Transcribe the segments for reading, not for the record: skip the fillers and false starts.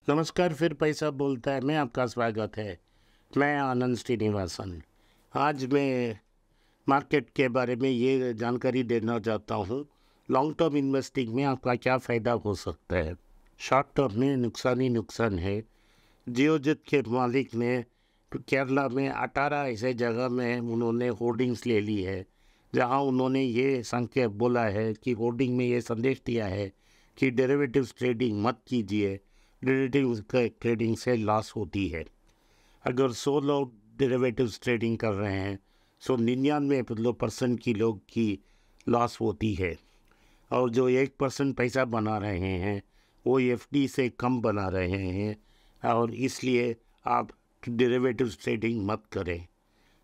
नमस्कार, फिर पैसा बोलता है में आपका स्वागत है। मैं आनंद श्रीनिवासन। आज मैं मार्केट के बारे में ये जानकारी देना चाहता हूँ। लॉन्ग टर्म इन्वेस्टिंग में आपका क्या फ़ायदा हो सकता है। शॉर्ट टर्म में नुकसान ही नुकसान है। जियोजित के मालिक ने केरला में 18 ऐसे जगह में उन्होंने होर्डिंग्स ले ली है, जहाँ उन्होंने ये संकेत बोला है कि होर्डिंग में ये संदेश दिया है कि डेरिवेटिव्स ट्रेडिंग मत कीजिए, डेरिवेटिव्स ट्रेडिंग से लॉस होती है। अगर 100 लोग डेरिवेटिव्स ट्रेडिंग कर रहे हैं तो 99% की लोग की लॉस होती है, और जो 1% पैसा बना रहे हैं वो एफडी से कम बना रहे हैं, और इसलिए आप डेरिवेटिव्स ट्रेडिंग मत करें।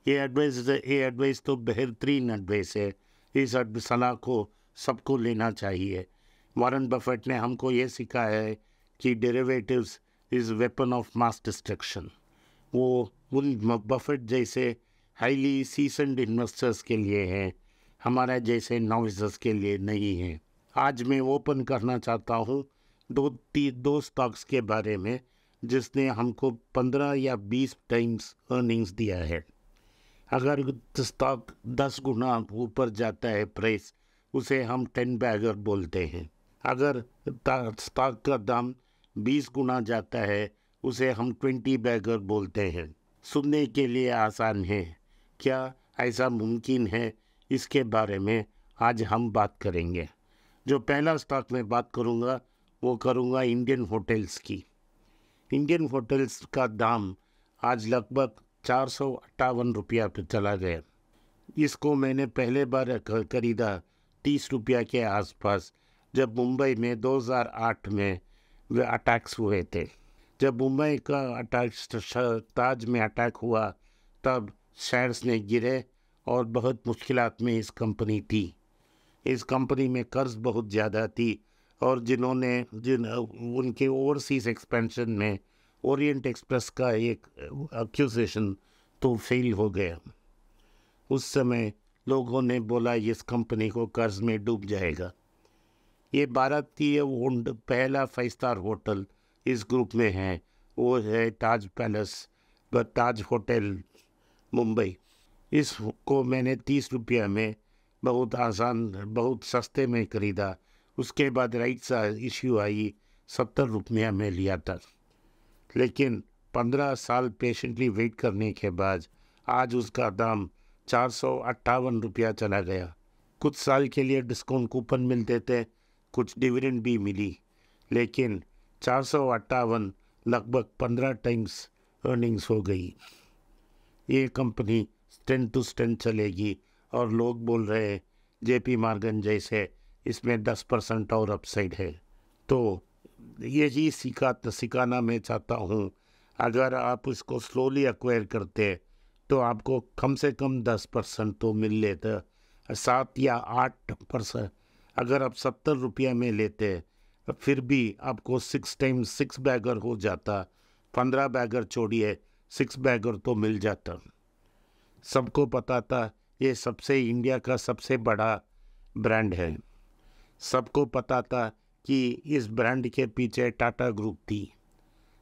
ये एडवाइस तो बेहतरीन एडवाइस है। इस सलाह को सबको लेना चाहिए। वॉरेन बफेट ने हमको ये सिखाया है कि derivatives is weapon of mass destruction. वो उन बफेट जैसे हाईली सीजन्ड इन्वेस्टर्स के लिए है, हमारा जैसे नॉविसेस के लिए नहीं है। आज मैं ओपन करना चाहता हूँ दो स्टॉक्स के बारे में जिसने हमको 15 या 20 टाइम्स अर्निंग्स दिया है। अगर स्टॉक 10 गुना ऊपर जाता है प्राइस, उसे हम 10 बैगर बोलते हैं। अगर स्टॉक का दाम 20 गुना जाता है, उसे हम 20 बैगर बोलते हैं। सुनने के लिए आसान है, क्या ऐसा मुमकिन है? इसके बारे में आज हम बात करेंगे। जो पहला स्टॉक मैं बात करूँगा वो करूँगा इंडियन होटल्स की। इंडियन होटल्स का दाम आज लगभग 458 रुपया पे चला गया। इसको मैंने पहले बार खरीदा 30 रुपया के आसपास, जब मुंबई में 2008 में वे अटैक्स हुए थे। जब मुंबई का अटैक ताज में अटैक हुआ, तब शेयर्स ने गिरे और बहुत मुश्किलात में इस कंपनी थी। इस कंपनी में कर्ज बहुत ज़्यादा थी, और जिन उनके ओवरसीज एक्सपेंशन में ओरिएंट एक्सप्रेस का एक एक्यूजेशन तो फेल हो गया। उस समय लोगों ने बोला इस कंपनी को कर्ज में डूब जाएगा। ये भारतीय ओन्ड पहला 5 स्टार होटल इस ग्रुप में है, वो है ताज पैलेस, ताज होटल मुंबई। इसको मैंने 30 रुपया में बहुत सस्ते में खरीदा। उसके बाद राइट्स इश्यू आई, 70 रुपया में लिया था। लेकिन 15 साल पेशेंटली वेट करने के बाद आज उसका दाम 458 रुपया चला गया। कुछ साल के लिए डिस्काउंट कूपन मिलते थे, कुछ डिविडेंड भी मिली, लेकिन 458 लगभग 15 टाइम्स अर्निंग्स हो गई। ये कंपनी स्ट्रेंथ टू स्ट्रेंथ चलेगी, और लोग बोल रहे हैं जेपी मॉर्गन जैसे इसमें 10% और अपसाइड है। तो यही सिखाना मैं चाहता हूँ। अगर आप इसको स्लोली एक्वायर करते तो आपको कम से कम 10% तो मिल लेता, 7 या 8%। अगर आप 70 रुपया में लेते फिर भी आपको 6 टाइम्स 6 बैगर हो जाता। 15 बैगर छोड़िए, 6 बैगर तो मिल जाता। सबको पता था ये इंडिया का सबसे बड़ा ब्रांड है। सबको पता था कि इस ब्रांड के पीछे टाटा ग्रुप थी।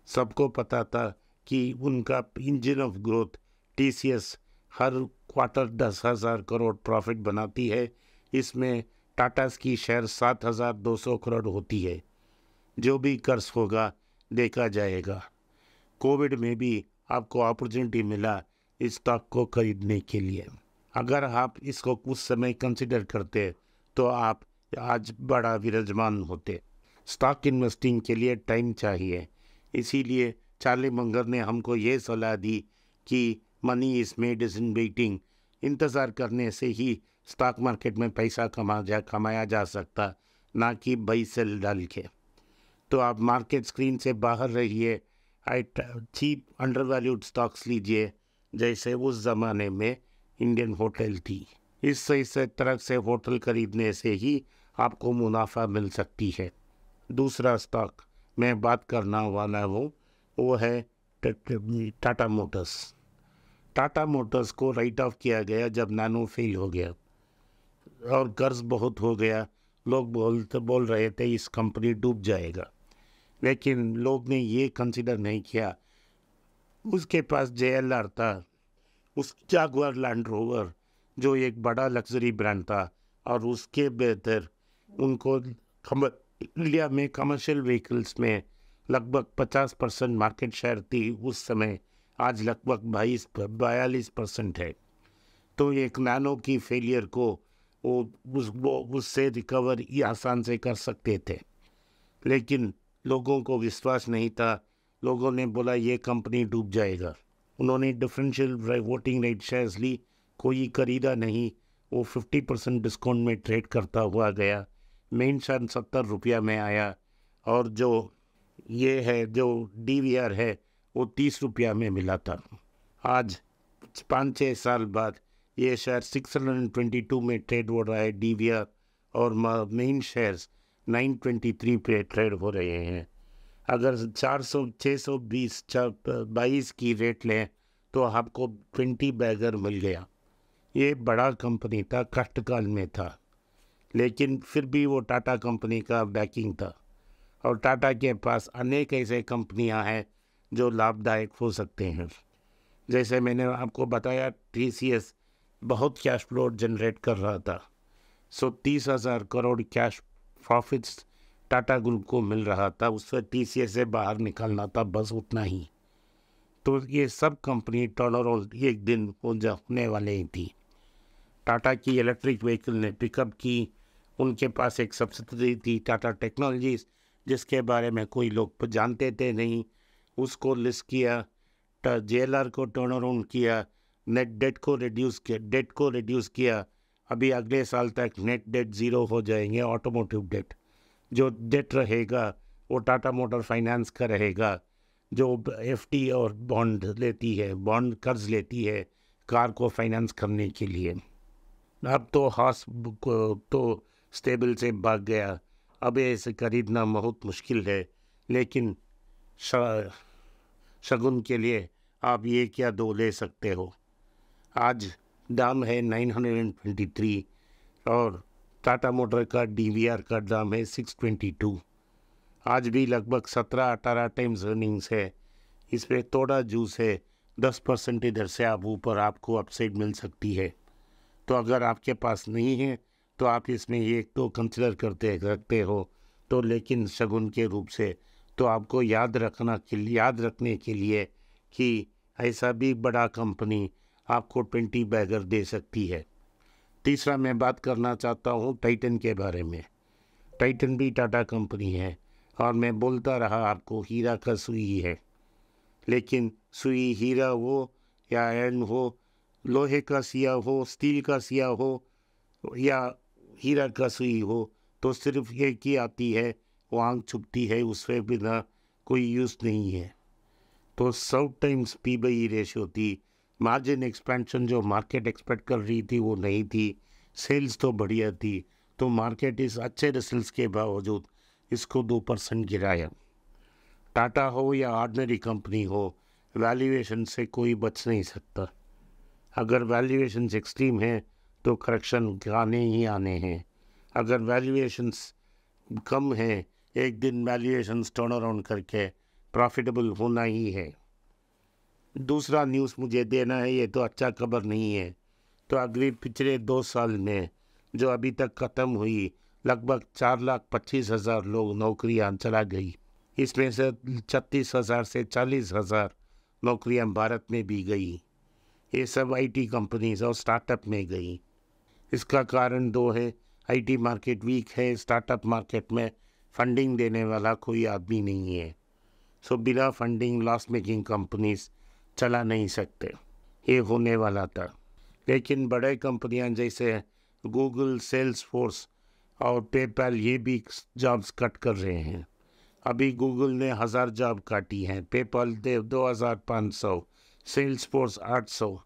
सबको पता था कि उनका engine of growth TCS her quarter 10,000 crore profit बनाती है। इसमें टाटा की शेयर 7,200 करोड़ होती है। जो भी कर्ज होगा देखा जाएगा। कोविड में भी आपको अपॉर्चुनिटी मिला इस स्टॉक को खरीदने के लिए। अगर आप इसको कुछ समय कंसिडर करते तो आप आज बड़ा विराजमान होते। स्टॉक इन्वेस्टिंग के लिए टाइम चाहिए, इसीलिए चार्ली मंगर ने हमको ये सलाह दी कि money is made is in waiting. इंतज़ार करने से ही स्टॉक मार्केट में पैसा कमाया जा सकता, ना कि बाई सेल डाल के। तो आप मार्केट स्क्रीन से बाहर रहिए, चीप अंडर वैल्यूड स्टॉक्स लीजिए, जैसे उस ज़माने में इंडियन होटल थी। इस तरह से होटल खरीदने से ही आपको मुनाफा मिल सकती है। दूसरा स्टॉक मैं बात करना वाला हूँ वो है टाटा मोटर्स। टाटा मोटर्स को राइट ऑफ किया गया जब नैनो फेल हो गया और कर्ज बहुत हो गया। लोग बोल रहे थे इस कंपनी डूब जाएगा, लेकिन लोग ने ये कंसिडर नहीं किया। उसके पास JLR था, उस जागुआर लैंड रोवर जो एक बड़ा लग्जरी ब्रांड था, और उसके बेहतर उनको इंडिया में कमर्शियल व्हीकल्स में लगभग 50% मार्केट शेयर थी उस समय। आज लगभग 42 42% है। तो एक नैनो की फेलियर को वो उससे रिकवर ही आसान से कर सकते थे, लेकिन लोगों को विश्वास नहीं था। लोगों ने बोला ये कंपनी डूब जाएगा। उन्होंने डिफरेंशियल वोटिंग रेट शेयर्स ली, कोई खरीदा नहीं। वो 50% डिस्काउंट में ट्रेड करता हुआ गया। मेन शेयर 70 रुपया में आया, और जो ये है जो DVR है वो 30 रुपया में मिला था। आज 5 6 साल बाद ये शेयर 622 में ट्रेड हो रहा है DVR, और मेन शेयर्स 923 पे ट्रेड हो रहे हैं। अगर 400 620 22 की रेट लें तो आपको 20 बैगर मिल गया। ये बड़ा कंपनी था, कष्टकाल में था, लेकिन फिर भी वो टाटा कंपनी का बैकिंग था। और टाटा के पास अनेक ऐसे कंपनियां हैं जो लाभदायक हो सकते हैं। जैसे मैंने आपको बताया, TCS बहुत कैश फ्लो जनरेट कर रहा था। 30,000 crore cash profits Tata group को मिल रहा था। उससे TCS से बाहर निकलना था, बस उतना ही। तो ये सब कंपनी टर्न अराउंड एक दिन होने वाले ही थी। टाटा की इलेक्ट्रिक व्हीकल ने पिकअप की। उनके पास एक सब्सिडरी थी टाटा टेक्नोलॉजीज, जिसके बारे में कोई लोग जानते थे नहीं। उसको लिस्ट किया, JLR को टर्न अराउंड किया, नेट डेट को रिड्यूस किया। अभी अगले साल तक नेट डेट ज़ीरो हो जाएंगे। ऑटोमोटिव डेट, जो डेट रहेगा वो टाटा मोटर फाइनेंस का रहेगा, जो FD और बॉन्ड कर्ज लेती है कार को फाइनेंस करने के लिए। अब तो हाउस तो स्टेबल से भाग गया। अब इसे खरीदना बहुत मुश्किल है, लेकिन शगुन के लिए आप ये क्या दो ले सकते हो। आज दाम है 923, और टाटा मोटर का DVR का दाम है 622। आज भी लगभग 17 18 टाइम्स अर्निंग्स है। इसमें थोड़ा जूस है, 10% इधर से आप ऊपर आपको अपसाइड मिल सकती है। तो अगर आपके पास नहीं है तो आप इसमें ये तो कंसिडर करते रखते हो तो, लेकिन शगुन के रूप से तो आपको याद रखने के लिए कि ऐसा भी बड़ा कंपनी आपको 20 बैगर दे सकती है। तीसरा मैं बात करना चाहता हूँ टाइटन के बारे में। टाइटन भी टाटा कंपनी है, और मैं बोलता रहा आपको हीरा का सुई है, लेकिन सुई हीरा हो या आयरन हो, लोहे का सिया हो, स्टील का सिया हो, या हीरा का सुई हो, तो सिर्फ एक ही आती है, वो आंख छुपती है, उससे बिना कोई यूज़ नहीं है। तो 100 टाइम्स P/E रेशियो थी। मार्जिन एक्सपेंशन जो मार्केट एक्सपेक्ट कर रही थी वो नहीं थी। सेल्स तो बढ़िया थी, तो मार्केट इस अच्छे रिजल्ट्स के बावजूद इसको 2% गिराया। टाटा हो या ऑर्डिनरी कंपनी हो, वैल्यूएशन से कोई बच नहीं सकता। अगर वैल्यूएशन एक्सट्रीम है तो करेक्शन आने ही आने हैं। अगर वैल्यूएशंस कम है, एक दिन वैल्यूएशंस टर्न अराउंड करके प्रॉफिटेबल होना ही है। दूसरा न्यूज़ मुझे देना है, ये तो अच्छा खबर नहीं है। तो अगले पिछले 2 साल में जो अभी तक ख़त्म हुई, लगभग 4,25,000 लोग नौकरियां चला गई। इसमें से 36,000 से 40,000 नौकरियां भारत में भी गई। ये सब IT कंपनीज और स्टार्टअप में गई। इसका कारण 2 है। IT मार्केट वीक है, स्टार्टअप मार्केट में फंडिंग देने वाला कोई आदमी नहीं है। सो बिना फंडिंग लॉस मेकिंग कंपनीज चला नहीं सकते। ये होने वाला था, लेकिन बड़े कंपनियां जैसे गूगल, सेल्सफोर्स और पेपैल ये भी जॉब्स कट कर रहे हैं। अभी गूगल ने 1000 जॉब काटी हैं, पेपैल 2500, सेल्सफोर्स 800,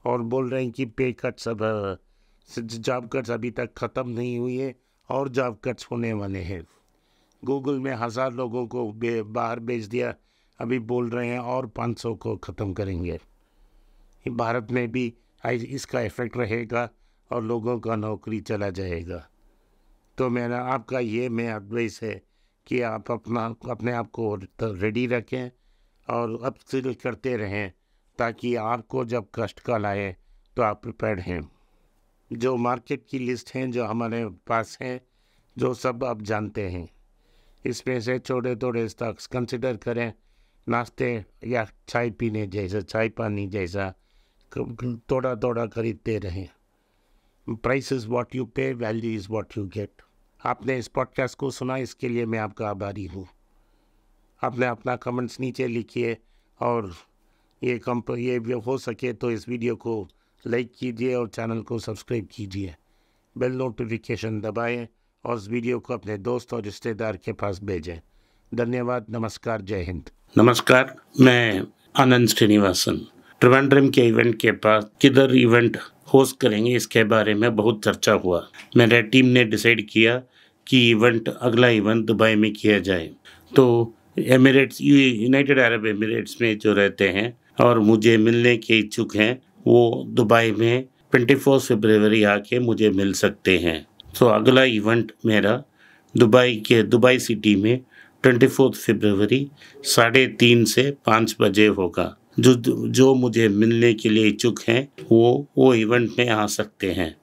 और बोल रहे हैं कि पे कट्स अब जॉब कट्स अभी तक ख़त्म नहीं हुई है और जॉब कट्स होने वाले हैं। गूगल में 1000 लोगों को बाहर भेज दिया, अभी बोल रहे हैं और 500 को ख़त्म करेंगे। भारत में भी इसका इफ़ेक्ट रहेगा और लोगों का नौकरी चला जाएगा। तो मेरा आपका ये मैं एडवाइस है कि आप अपने आप को रेडी रखें और अपस्किल करते रहें, ताकि आपको जब कष्ट काल आए तो आप प्रिपेयर्ड हैं। जो मार्केट की लिस्ट हैं जो हमारे पास हैं, जो सब आप जानते हैं, इसमें से छोटे छोटे स्टॉक्स कंसिडर करें, नाश्ते या चाय पीने जैसा, चाय पानी जैसा थोड़ा थोड़ा खरीदते रहें। प्राइस इज़ व्हाट यू पे, value is what you get. आपने इस पॉडकास्ट को सुना, इसके लिए मैं आपका आभारी हूँ। आपने अपना कमेंट्स नीचे लिखिए, और ये भी हो सके तो इस वीडियो को लाइक कीजिए और चैनल को सब्सक्राइब कीजिए। बेल नोटिफिकेशन दबाएं और इस वीडियो को अपने दोस्त और रिश्तेदार के पास भेजें। धन्यवाद, नमस्कार, जय हिंद। नमस्कार, मैं आनंद श्रीनिवासन। त्रिवेंद्रम के इवेंट के पास किधर इवेंट होस्ट करेंगे, इसके बारे में बहुत चर्चा हुआ। मेरे टीम ने डिसाइड किया कि अगला इवेंट दुबई में किया जाए। तो एमिरेट्स, यूनाइटेड अरब एमिरेट्स में जो रहते हैं और मुझे मिलने के इच्छुक हैं, वो दुबई में 24 फरवरी आके मुझे मिल सकते हैं। तो अगला इवेंट मेरा दुबई सिटी में 24 फरवरी 3:30 से 5 बजे होगा। जो मुझे मिलने के लिए इच्छुक हैं वो इवेंट में आ सकते हैं।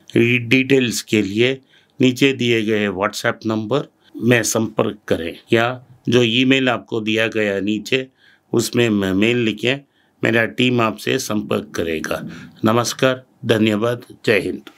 डिटेल्स के लिए नीचे दिए गए व्हाट्सएप नंबर में संपर्क करें, या जो ईमेल आपको दिया गया नीचे, उसमें मेल लिखें। मेरा टीम आपसे संपर्क करेगा। नमस्कार, धन्यवाद, जय हिंद।